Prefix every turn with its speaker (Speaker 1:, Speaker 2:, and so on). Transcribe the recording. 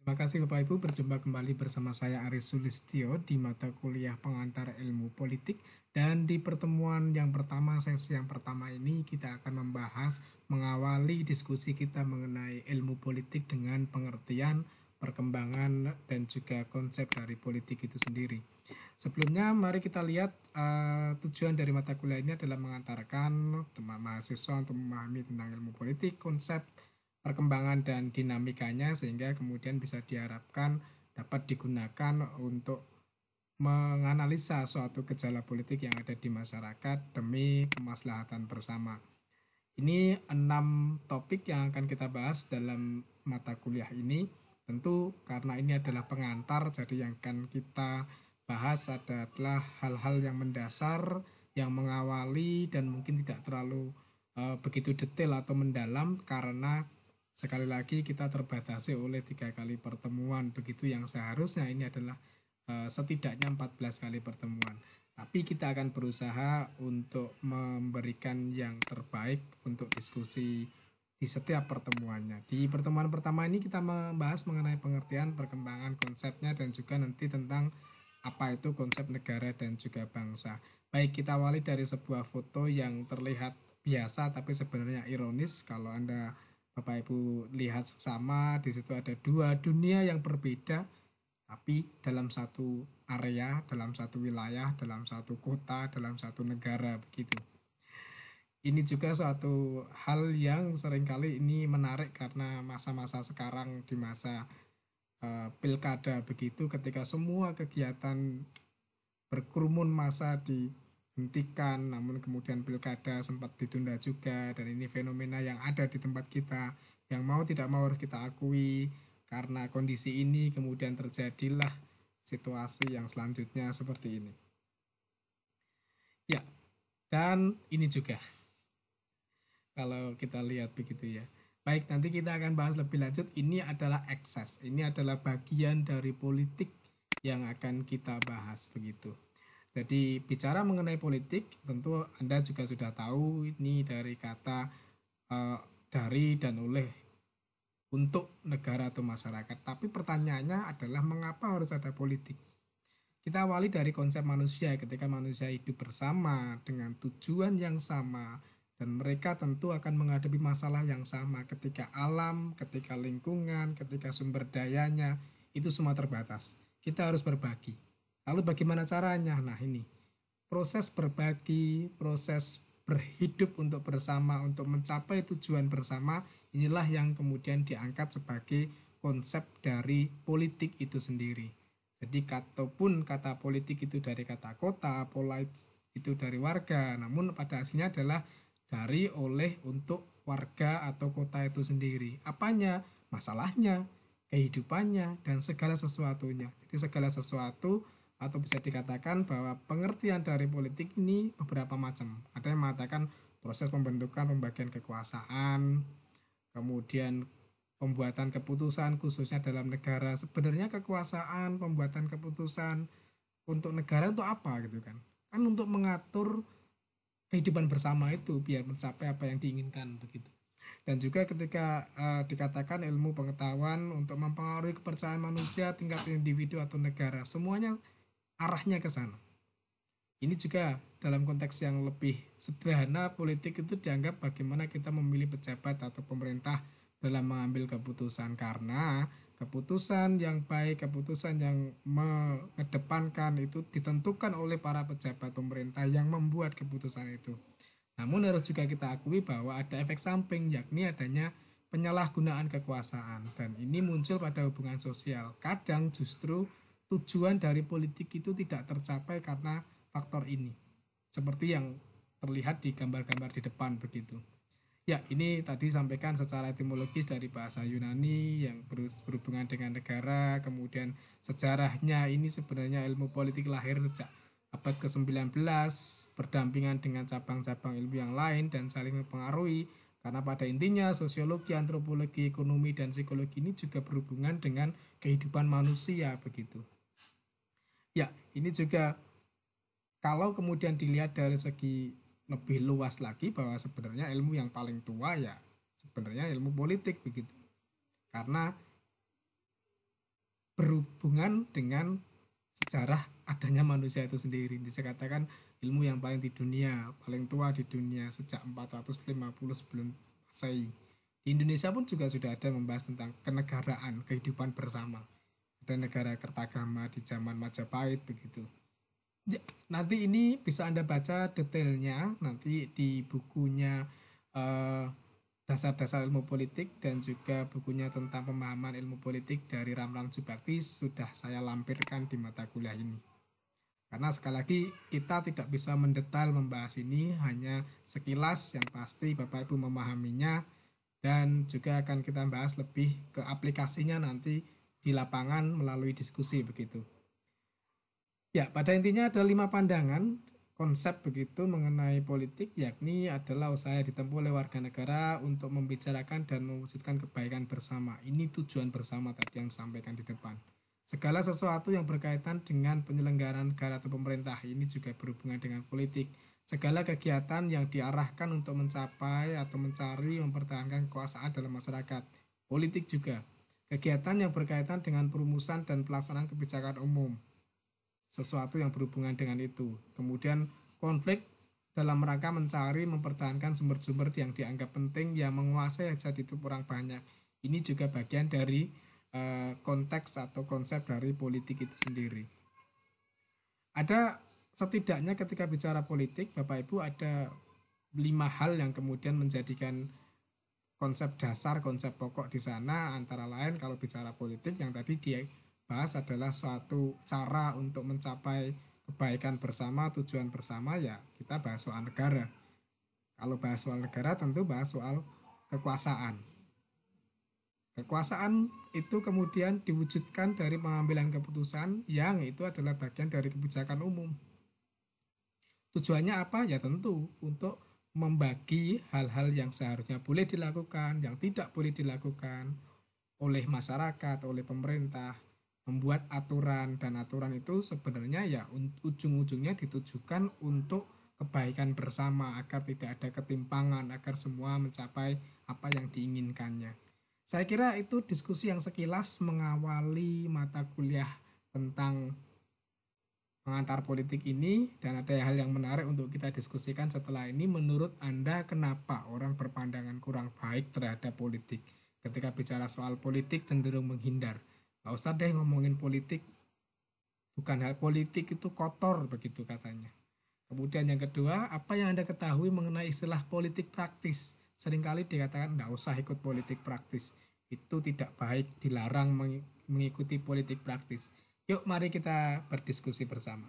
Speaker 1: Terima kasih Bapak Ibu, berjumpa kembali bersama saya Aris Sulistyo di mata kuliah pengantar ilmu politik. Dan di pertemuan yang pertama, sesi yang pertama ini kita akan membahas mengawali diskusi kita mengenai ilmu politik dengan pengertian, perkembangan, dan juga konsep dari politik itu sendiri. Sebelumnya mari kita lihat tujuan dari mata kuliah ini adalah mengantarkan teman mahasiswa untuk memahami tentang ilmu politik, konsep, perkembangan dan dinamikanya sehingga kemudian bisa diharapkan dapat digunakan untuk menganalisa suatu gejala politik yang ada di masyarakat demi kemaslahatan bersama. Ini 6 topik yang akan kita bahas dalam mata kuliah ini. Tentu karena ini adalah pengantar, jadi yang akan kita bahas adalah hal-hal yang mendasar, yang mengawali dan mungkin tidak terlalu begitu detail atau mendalam karena sekali lagi kita terbatasi oleh 3 kali pertemuan, begitu yang seharusnya ini adalah setidaknya 14 kali pertemuan. Tapi kita akan berusaha untuk memberikan yang terbaik untuk diskusi di setiap pertemuannya. Di pertemuan pertama ini kita membahas mengenai pengertian, perkembangan konsepnya dan juga nanti tentang apa itu konsep negara dan juga bangsa. Baik, kita awali dari sebuah foto yang terlihat biasa tapi sebenarnya ironis kalau Anda Bapak Ibu lihat sama, di situ ada dua dunia yang berbeda tapi dalam satu area, dalam satu wilayah, dalam satu kota, dalam satu negara begitu. Ini juga suatu hal yang seringkali ini menarik karena masa-masa sekarang di masa pilkada begitu ketika semua kegiatan berkerumun masa dihentikan namun kemudian pilkada sempat ditunda juga dan ini fenomena yang ada di tempat kita yang mau tidak mau harus kita akui karena kondisi ini kemudian terjadilah situasi yang selanjutnya seperti ini. Ya, dan ini juga kalau kita lihat begitu ya. Baik, nanti kita akan bahas lebih lanjut. Ini adalah ekses. Ini adalah bagian dari politik yang akan kita bahas begitu. Jadi bicara mengenai politik, tentu Anda juga sudah tahu ini dari kata eh, dari dan oleh untuk negara atau masyarakat. Tapi pertanyaannya adalah mengapa harus ada politik? Kita awali dari konsep manusia ketika manusia hidup bersama dengan tujuan yang sama dan mereka tentu akan menghadapi masalah yang sama ketika alam, ketika lingkungan, ketika sumber dayanya itu semua terbatas. Kita harus berbagi. Lalu bagaimana caranya? Nah, ini proses berbagi, proses berhidup untuk bersama, untuk mencapai tujuan bersama, inilah yang kemudian diangkat sebagai konsep dari politik itu sendiri. Jadi katapun kata politik itu dari kata kota, polite itu dari warga, namun pada aslinya adalah dari, oleh, untuk warga atau kota itu sendiri. Apanya? Masalahnya, kehidupannya, dan segala sesuatunya. Jadi segala sesuatu atau bisa dikatakan bahwa pengertian dari politik ini beberapa macam. Ada yang mengatakan proses pembentukan pembagian kekuasaan, kemudian pembuatan keputusan khususnya dalam negara. Sebenarnya kekuasaan pembuatan keputusan untuk negara itu apa gitu kan? Kan untuk mengatur kehidupan bersama itu biar mencapai apa yang diinginkan begitu. Dan juga ketika dikatakan ilmu pengetahuan untuk mempengaruhi kepercayaan manusia tingkat individu atau negara, semuanya arahnya ke sana. Ini juga dalam konteks yang lebih sederhana, politik itu dianggap bagaimana kita memilih pejabat atau pemerintah dalam mengambil keputusan karena keputusan yang baik, keputusan yang mengedepankan itu ditentukan oleh para pejabat pemerintah yang membuat keputusan itu. Namun harus juga kita akui bahwa ada efek samping yakni adanya penyalahgunaan kekuasaan dan ini muncul pada hubungan sosial. Kadang justru tujuan dari politik itu tidak tercapai karena faktor ini. Seperti yang terlihat di gambar-gambar di depan begitu. Ya, ini tadi sampaikan secara etimologis dari bahasa Yunani yang berhubungan dengan negara, kemudian sejarahnya ini sebenarnya ilmu politik lahir sejak abad ke-19 berdampingan dengan cabang-cabang ilmu yang lain dan saling mempengaruhi karena pada intinya sosiologi, antropologi, ekonomi dan psikologi ini juga berhubungan dengan kehidupan manusia begitu. Ya, ini juga kalau kemudian dilihat dari segi lebih luas lagi bahwa sebenarnya ilmu yang paling tua ya sebenarnya ilmu politik begitu. Karena berhubungan dengan sejarah adanya manusia itu sendiri. Bisa katakan ilmu yang paling di dunia, paling tua di dunia sejak 450 sebelum Masehi. Di Indonesia pun juga sudah ada membahas tentang kenegaraan, kehidupan bersama. Ada negara Kertagama di zaman Majapahit begitu. Ya, nanti ini bisa Anda baca detailnya nanti di bukunya eh, Dasar-dasar ilmu politik dan juga bukunya tentang pemahaman ilmu politik dari Ramlan Subakti sudah saya lampirkan di mata kuliah ini. Karena sekali lagi kita tidak bisa mendetail membahas ini, hanya sekilas yang pasti Bapak Ibu memahaminya dan juga akan kita bahas lebih ke aplikasinya nanti di lapangan melalui diskusi begitu. Ya, pada intinya ada 5 pandangan konsep begitu mengenai politik, yakni adalah usaha yang ditempuh oleh warga negara untuk membicarakan dan mewujudkan kebaikan bersama. Ini tujuan bersama tadi yang disampaikan di depan. Segala sesuatu yang berkaitan dengan penyelenggaraan negara atau pemerintah ini juga berhubungan dengan politik. Segala kegiatan yang diarahkan untuk mencapai atau mencari mempertahankan kekuasaan dalam masyarakat. Politik juga. Kegiatan yang berkaitan dengan perumusan dan pelaksanaan kebijakan umum, sesuatu yang berhubungan dengan itu. Kemudian konflik dalam rangka mencari mempertahankan sumber-sumber yang dianggap penting yang menguasai hajat itu kurang banyak. Ini juga bagian dari konteks atau konsep dari politik itu sendiri. Ada setidaknya ketika bicara politik, Bapak Ibu ada 5 hal yang kemudian menjadikan konsep dasar, konsep pokok di sana, antara lain kalau bicara politik yang tadi dia bahas adalah suatu cara untuk mencapai kebaikan bersama, tujuan bersama, ya kita bahas soal negara. Kalau bahas soal negara tentu bahas soal kekuasaan. Kekuasaan itu kemudian diwujudkan dari pengambilan keputusan yang itu adalah bagian dari kebijakan umum. Tujuannya apa? Ya tentu untuk membagi hal-hal yang seharusnya boleh dilakukan, yang tidak boleh dilakukan oleh masyarakat, oleh pemerintah, membuat aturan, dan aturan itu sebenarnya ya ujung-ujungnya ditujukan untuk kebaikan bersama agar tidak ada ketimpangan, agar semua mencapai apa yang diinginkannya. Saya kira itu diskusi yang sekilas mengawali mata kuliah tentang pengantar politik ini, dan ada hal yang menarik untuk kita diskusikan setelah ini. Menurut Anda kenapa orang berpandangan kurang baik terhadap politik? Ketika bicara soal politik cenderung menghindar. Gak usah deh ngomongin politik, bukan hal politik itu kotor begitu katanya. Kemudian yang kedua, apa yang Anda ketahui mengenai istilah politik praktis? Seringkali dikatakan tidak usah ikut politik praktis. Itu tidak baik, dilarang mengikuti politik praktis. Yuk mari kita berdiskusi bersama.